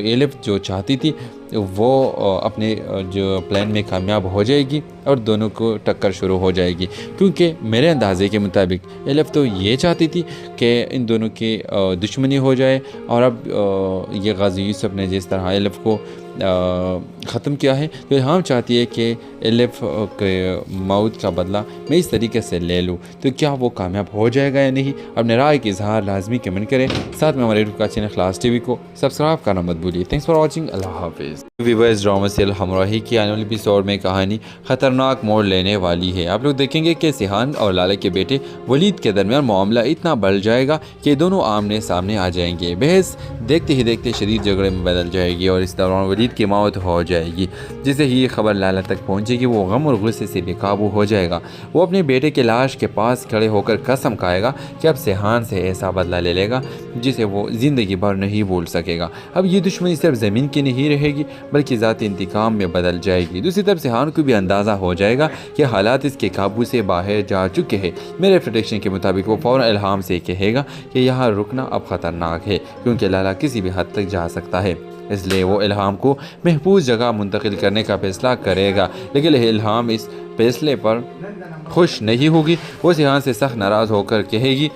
एलिफ जो चाहती थी वो अपने जो प्लान में कामयाब हो जाएगी और दोनों को टक्कर शुरू हो जाएगी क्योंकि मेरे अंदाजे के मुताबिक एलिफ तो ये चाहती थी कि इन दोनों की दुश्मनी हो जाए और अब ये गाजी यूसुफ ने जिस तरह एलिफ को ख़त्म किया है तो हम चाहती है कि एलिफ के मौत का बदला मैं इस तरीके से ले लूँ। तो क्या वो कामयाब हो जाएगा या नहीं? अपने राय के इजहार लाजमी कमेंट करें। साथ में हमारे यूट्यूब का चैनल खलास टीवी को सब्सक्राइब करना मत भूलिए। Thanks for watching. अल्लाह हाफिज़। व्यूअर्स, ड्रामा सीरियल हमराही की आने वाली एपिसोड में कहानी ख़तरनाक मोड़ लेने वाली है। आप लोग देखेंगे कि सेहान और लाला के बेटे वलीद के दरमियान मामला इतना बढ़ जाएगा कि दोनों आमने सामने आ जाएंगे। बहस देखते ही देखते शदीद झगड़े में बदल जाएगी और इस दौरान वलीद की मौत हो जाएगी। जिसे ही ये खबर लाला तक पहुंचेगी वो गम और गुस्से से बेकाबू हो जाएगा। वो अपने बेटे के लाश के पास खड़े होकर कसम खाएगा कि अब सेहान से ऐसा बदला ले लेगा जिसे वो ज़िंदगी भर नहीं भूल सकेगा। अब ये दुश्मनी सिर्फ ज़मीन की नहीं रहेगी बल्कि ज़ाती इंतकाम में बदल जाएगी। दूसरी तरफ सेहान को भी अंदाज़ा हो जाएगा कि हालात इसके काबू से बाहर जा चुके हैं। मेरे प्रेडिक्शन के मुताबिक वो फ़ौरन इल्हाम से कहेगा कि यहाँ रुकना अब ख़तरनाक है क्योंकि लाला किसी भी हद तक जा सकता है। इसलिए वो इल्हाम को महफूज जगह मुंतकिल करने का फैसला करेगा। लेकिन इल्हाम इस फैसले पर खुश नहीं होगी। वो सेहान से सख्त नाराज़ होकर कहेगी,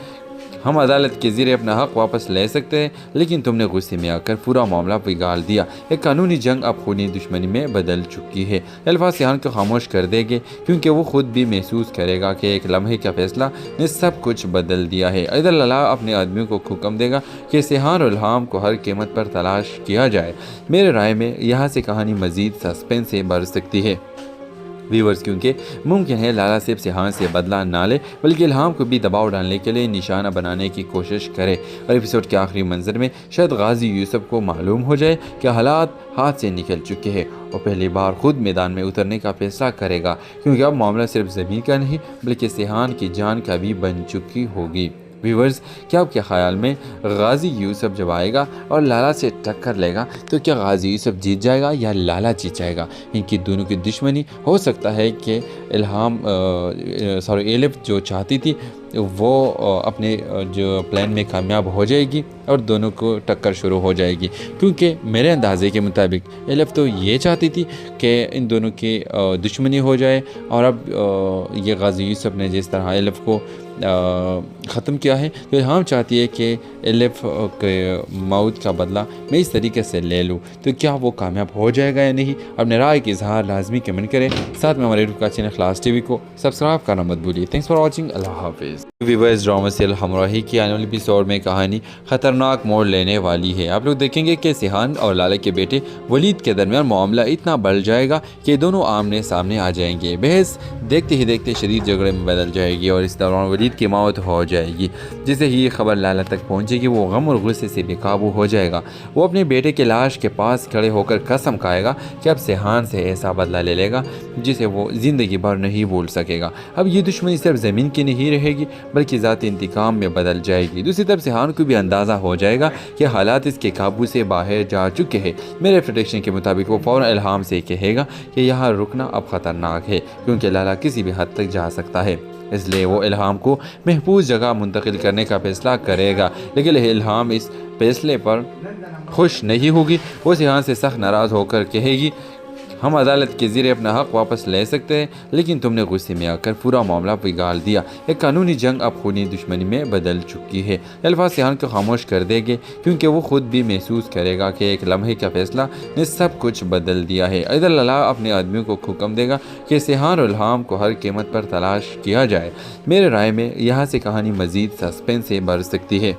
हम अदालत के ज़रिए अपना हक़ वापस ले सकते हैं लेकिन तुमने गुस्से में आकर पूरा मामला बिगाड़ दिया। एक कानूनी जंग अब खूनी दुश्मनी में बदल चुकी है। अल्फाज सेहान को खामोश कर देंगे क्योंकि वो खुद भी महसूस करेगा कि एक लम्हे का फैसला ने सब कुछ बदल दिया है। इधर लाला अपने आदमियों को हुक्म देगा कि सेहान और इल्हाम को हर कीमत पर तलाश किया जाए। मेरे राय में यहाँ से कहानी मज़ीद सस्पेंस से बढ़ सकती है व्यूवर्स, क्योंकि मुमकिन है लाला सिर्फ सेहान से बदला ना ले बल्कि इल्हाम को भी दबाव डालने के लिए निशाना बनाने की कोशिश करे। और एपिसोड के आखिरी मंजर में शायद गाजी यूसुफ को मालूम हो जाए कि हालात हाथ से निकल चुके हैं और पहली बार खुद मैदान में उतरने का फैसला करेगा क्योंकि अब मामला सिर्फ ज़मीन का नहीं बल्कि सेहान की जान का भी बन चुकी होगी। व्यूवर्स, क्या आपके ख्याल में गाजी यूसुफ जब आएगा और लाला से टक्कर लेगा तो क्या गाजी यूसुफ जीत जाएगा या लाला जीत जाएगा? इनकी दोनों की दुश्मनी हो सकता है कि एलिफ जो चाहती थी वो अपने जो प्लान में कामयाब हो जाएगी और दोनों को टक्कर शुरू हो जाएगी क्योंकि मेरे अंदाजे के मुताबिक एलिफ तो ये चाहती थी कि इन दोनों की दुश्मनी हो जाए और अब ये गाजी यूसुफ ने जिस तरह एलिफ को ख़त्म किया है तो हम चाहती है कि एलिफ के मौत का बदला मैं इस तरीके से ले लूँ। तो क्या वो कामयाब हो जाएगा या नहीं? अपने राय के इजहार लाजमी कमेंट करें। साथ में हमारे यूट्यूब का चैनल खलास टीवी को सब्सक्राइब करना मत भूलिए। Thanks for watching. अल्लाह हाफिज़। व्यूअर्स, ड्रामा सीरियल हमराही की आने वाली एपिसोड में कहानी ख़तरनाक मोड़ लेने वाली है। आप लोग देखेंगे कि सेहान और लाला के बेटे वलीद के दरमियान मामला इतना बढ़ जाएगा कि दोनों आमने सामने आ जाएंगे। बहस देखते ही देखते शदीद झगड़े में बदल जाएगी और इस दौरान वलीद की मौत हो जाएगी। जिसे ही ये खबर लाला तक पहुंचेगी वो गम और गुस्से से बेकाबू हो जाएगा। वो अपने बेटे के लाश के पास खड़े होकर कसम खाएगा कि अब सेहान से ऐसा बदला ले लेगा जिसे वो ज़िंदगी भर नहीं भूल सकेगा। अब ये दुश्मनी सिर्फ ज़मीन की नहीं रहेगी बल्कि ज़ाती इंतकाम में बदल जाएगी। दूसरी तरफ सेहान को भी अंदाज़ा हो जाएगा कि हालात इसके काबू से बाहर जा चुके हैं। मेरे प्रेडिक्शन के मुताबिक वो फ़ौरन इल्हाम से कहेगा कि यहाँ रुकना अब ख़तरनाक है क्योंकि लाला किसी भी हद तक जा सकता है। इसलिए वो इल्हाम को महफूज जगह मुंतकिल करने का फैसला करेगा। लेकिन इल्हाम इस फैसले पर खुश नहीं होगी। वो सेहान से सख्त नाराज़ होकर कहेगी, हम अदालत के ज़रिए अपना हक़ वापस ले सकते हैं लेकिन तुमने गुस्से में आकर पूरा मामला बिगाड़ दिया। एक कानूनी जंग अब खूनी दुश्मनी में बदल चुकी है। अल्फाज सेहान को खामोश कर देंगे क्योंकि वो खुद भी महसूस करेगा कि एक लम्हे का फैसला ने सब कुछ बदल दिया है। इधर लाला अपने आदमियों को हुक्म देगा कि सेहान और इल्हाम को हर कीमत पर तलाश किया जाए। मेरे राय में यहाँ से कहानी मज़ीद सस्पेंस से बढ़ सकती है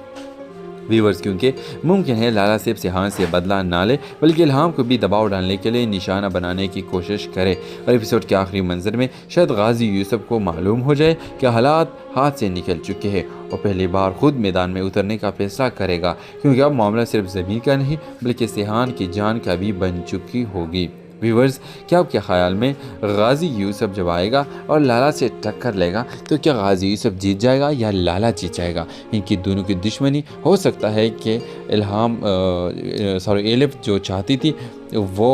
व्यूवर्स, क्योंकि मुमकिन है लाला सिर्फ सेहान से बदला ना ले बल्कि इल्हाम को भी दबाव डालने के लिए निशाना बनाने की कोशिश करे। और एपिसोड के आखिरी मंजर में शायद गाजी यूसुफ को मालूम हो जाए कि हालात हाथ से निकल चुके हैं और पहली बार खुद मैदान में उतरने का फैसला करेगा क्योंकि अब मामला सिर्फ ज़मीन का नहीं बल्कि सेहान की जान का भी बन चुकी होगी। व्यूवर्स, क्या आपके ख्याल में गाजी यूसुफ जब आएगा और लाला से टक्कर लेगा तो क्या गाजी यूसुफ जीत जाएगा या लाला जीत जाएगा? इनकी दोनों की दुश्मनी हो सकता है कि एलिफ जो चाहती थी वो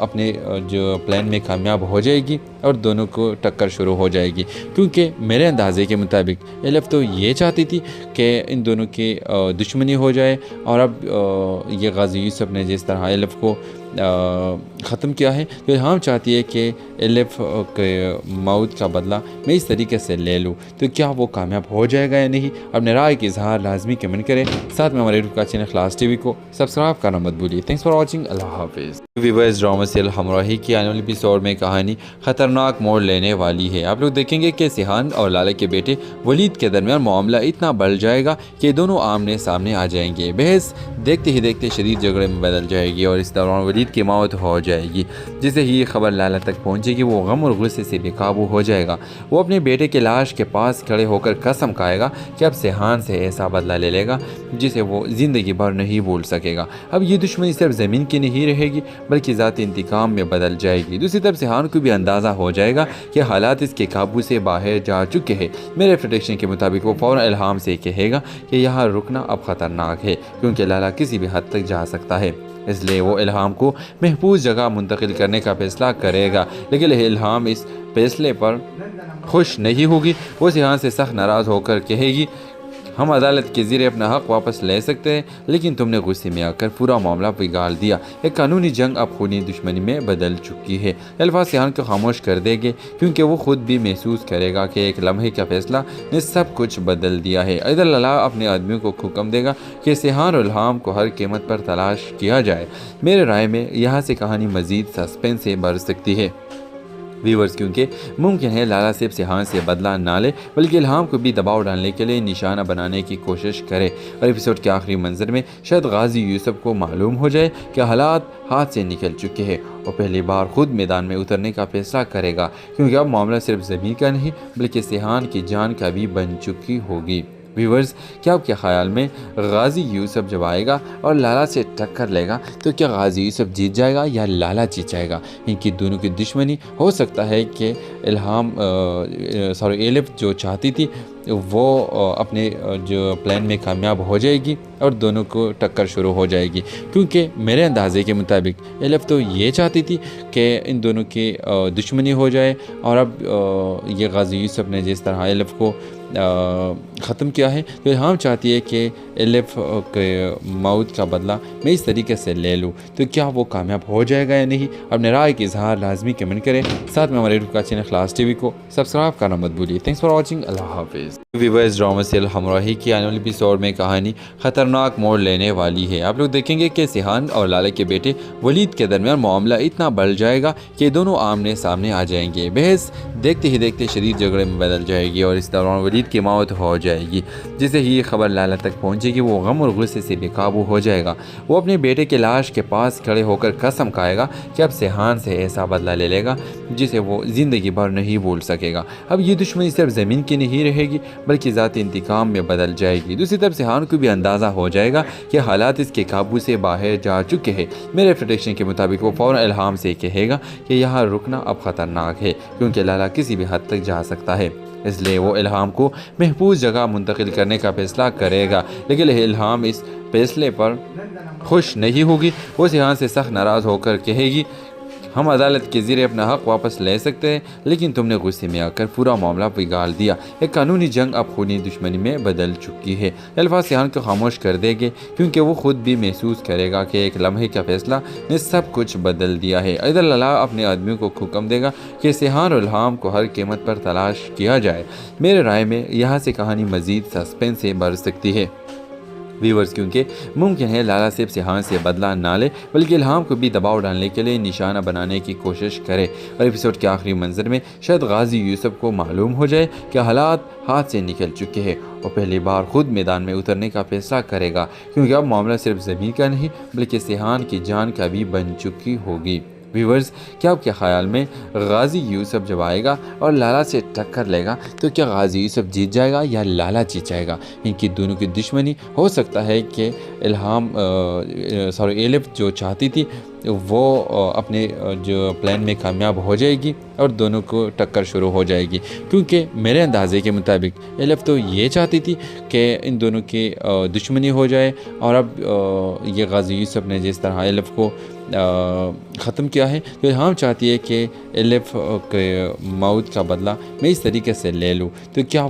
अपने जो प्लान में कामयाब हो जाएगी और दोनों को टक्कर शुरू हो जाएगी क्योंकि मेरे अंदाजे के मुताबिक एलिफ तो ये चाहती थी कि इन दोनों की दुश्मनी हो जाए और अब ये गाजी यूसुफ ने जिस तरह एलिफ को ख़त्म किया है तो हम चाहती है कि एलिफ के मौत का बदला मैं इस तरीके से ले लूँ। तो क्या वो कामयाब हो जाएगा या नहीं? अपने राय के इजहार लाजमी कमेंट करें। साथ में हमारे यूट्यूब का चैनल खलास टीवी को सब्सक्राइब करना मत भूलिए। Thanks for watching. अल्लाह हाफिज़। व्यूअर्स, ड्रामा सीरियल हमराही की आने वाली एपिसोड में कहानी ख़तरनाक मोड़ लेने वाली है। आप लोग देखेंगे कि सेहान और लाला के बेटे वलीद के दरमियान मामला इतना बढ़ जाएगा कि दोनों आमने सामने आ जाएंगे। बहस देखते ही देखते शदीद झगड़े में बदल जाएगी और इस दौरान वलीद वलीद की मौत हो जाएगी। जिसे ही ये खबर लाला तक पहुंचेगी वो गम और गुस्से से बेकाबू हो जाएगा। वो अपने बेटे की लाश के पास खड़े होकर कसम खाएगा कि अब सेहान से ऐसा बदला ले लेगा जिसे वो ज़िंदगी भर नहीं भूल सकेगा। अब ये दुश्मनी सिर्फ ज़मीन की नहीं रहेगी बल्कि ज़ाती इंतकाम में बदल जाएगी। दूसरी तरफ सेहान को भी अंदाज़ा हो जाएगा कि हालात इसके काबू से बाहर जा चुके हैं। मेरे प्रेडिक्शन के मुताबिक वो फ़ौरन इल्हाम से कहेगा कि यहाँ रुकना अब ख़तरनाक है क्योंकि लाला किसी भी हद तक जा सकता है। इसलिए वो इल्हाम को महफूज जगह मुंतकिल करने का फैसला करेगा। लेकिन इल्हाम इस फैसले पर खुश नहीं होगी। वो सेहान से सख्त नाराज़ होकर कहेगी हम अदालत के ज़रिए अपना हक़ वापस ले सकते हैं लेकिन तुमने गुस्से में आकर पूरा मामला बिगाड़ दिया। एक कानूनी जंग अब खूनी दुश्मनी में बदल चुकी है। अल्फाज सेहान को खामोश कर देंगे क्योंकि वो खुद भी महसूस करेगा कि एक लम्हे का फैसला ने सब कुछ बदल दिया है। इधर लाला अपने आदमियों को हुक्म देगा कि सेहान और इल्हाम को हर कीमत पर तलाश किया जाए। मेरे राय में यहाँ से कहानी मज़ीद सस्पेंस से बढ़ सकती है व्यूवर्स, क्योंकि मुमकिन है लाला सिर्फ सेहान से बदला ना ले बल्कि इल्हाम को भी दबाव डालने के लिए निशाना बनाने की कोशिश करे। और एपिसोड के आखिरी मंजर में शायद गाजी यूसुफ को मालूम हो जाए कि हालात हाथ से निकल चुके हैं और पहली बार खुद मैदान में उतरने का फैसला करेगा क्योंकि अब मामला सिर्फ ज़मीन का नहीं बल्कि सेहान की जान का भी बन चुकी होगी। व्यूवर्स, क्या आपके ख्याल में गाजी यूसुफ जब आएगा और लाला से टक्कर लेगा तो क्या गाजी यूसुफ जीत जाएगा या लाला जीत जाएगा? इनकी दोनों की दुश्मनी हो सकता है कि एलिफ जो चाहती थी वो अपने जो प्लान में कामयाब हो जाएगी और दोनों को टक्कर शुरू हो जाएगी क्योंकि मेरे अंदाजे के मुताबिक एलिफ तो ये चाहती थी कि इन दोनों की दुश्मनी हो जाए और अब ये गाजी यूसुफ ने जिस तरह एलिफ को ख़त्म किया है तो हम चाहती है कि एलिफ के मौत का बदला मैं इस तरीके से ले लूँ। तो क्या वो कामयाब हो जाएगा या नहीं? अपने राय के इजहार लाजमी कमेंट करें। साथ में हमारे यूट्यूब का चैनल खलास टीवी को सब्सक्राइब करना मत भूलिए। Thanks for watching. अल्लाह हाफिज़। व्यूअर्स, ड्रामा सीरियल हमराही की आने वाली एपिसोड में कहानी ख़तरनाक मोड़ लेने वाली है। आप लोग देखेंगे कि सेहान और लाला के बेटे वलीद के दरमियान मामला इतना बढ़ जाएगा कि दोनों आमने सामने आ जाएंगे। बहस देखते ही देखते शदीद झगड़े में बदल जाएगी और इस दौरान वलीद की मौत हो जाएगी। जिसे ही ये खबर लाला तक पहुंचेगी वो गम और गुस्से से बेकाबू हो जाएगा। वो अपने बेटे की लाश के पास खड़े होकर कसम खाएगा कि अब सेहान से ऐसा बदला ले लेगा जिसे वो ज़िंदगी भर नहीं भूल सकेगा। अब ये दुश्मनी सिर्फ ज़मीन की नहीं रहेगी बल्कि ज़ाती इंतकाम में बदल जाएगी। दूसरी तरफ सेहान को भी अंदाज़ा हो जाएगा कि हालात इसके काबू से बाहर जा चुके हैं। मेरे प्रेडिक्शन के मुताबिक वो फ़ौरन इल्हाम से कहेगा कि यहाँ रुकना अब ख़तरनाक है क्योंकि लाला किसी भी हद तक जा सकता है। इसलिए वो इल्हाम को महफूज जगह मुंतकिल करने का फैसला करेगा। लेकिन इल्हाम इस फैसले पर खुश नहीं होगी। वो सेहान से सख्त नाराज़ होकर कहेगी हम अदालत के ज़रिए अपना हक़ वापस ले सकते हैं लेकिन तुमने गुस्से में आकर पूरा मामला बिगाड़ दिया। एक कानूनी जंग अब खूनी दुश्मनी में बदल चुकी है। अल्फाज सेहान को खामोश कर देंगे क्योंकि वो खुद भी महसूस करेगा कि एक लम्हे का फैसला ने सब कुछ बदल दिया है। इधर लाला अपने आदमियों को हुक्म देगा कि सेहान और इल्हाम को हर कीमत पर तलाश किया जाए। मेरे राय में यहाँ से कहानी मज़ीद सस्पेंस से बढ़ सकती है व्यूवर्स, क्योंकि मुमकिन है लाला सिर्फ सेहान से बदला ना ले बल्कि इल्हाम को भी दबाव डालने के लिए निशाना बनाने की कोशिश करे। और एपिसोड के आखिरी मंजर में शायद गाजी यूसुफ को मालूम हो जाए कि हालात हाथ से निकल चुके हैं और पहली बार खुद मैदान में उतरने का फैसला करेगा क्योंकि अब मामला सिर्फ ज़मीन का नहीं बल्कि सेहान की जान का भी बन चुकी होगी। व्यूवर्स, क्या आपके ख्याल में गाजी यूसुफ जब आएगा और लाला से टक्कर लेगा तो क्या गाजी यूसुफ जीत जाएगा या लाला जीत जाएगा? इनकी दोनों की दुश्मनी हो सकता है कि एलिफ जो चाहती थी वो अपने जो प्लान में कामयाब हो जाएगी और दोनों को टक्कर शुरू हो जाएगी क्योंकि मेरे अंदाजे के मुताबिक एलिफ तो ये चाहती थी कि इन दोनों की दुश्मनी हो जाए और अब ये गाजी यूसुफ ने जिस तरह एलिफ को ख़त्म किया है तो हम चाहती है कि एलिफ के मौत का बदला मैं इस तरीके से ले लूँ। तो क्या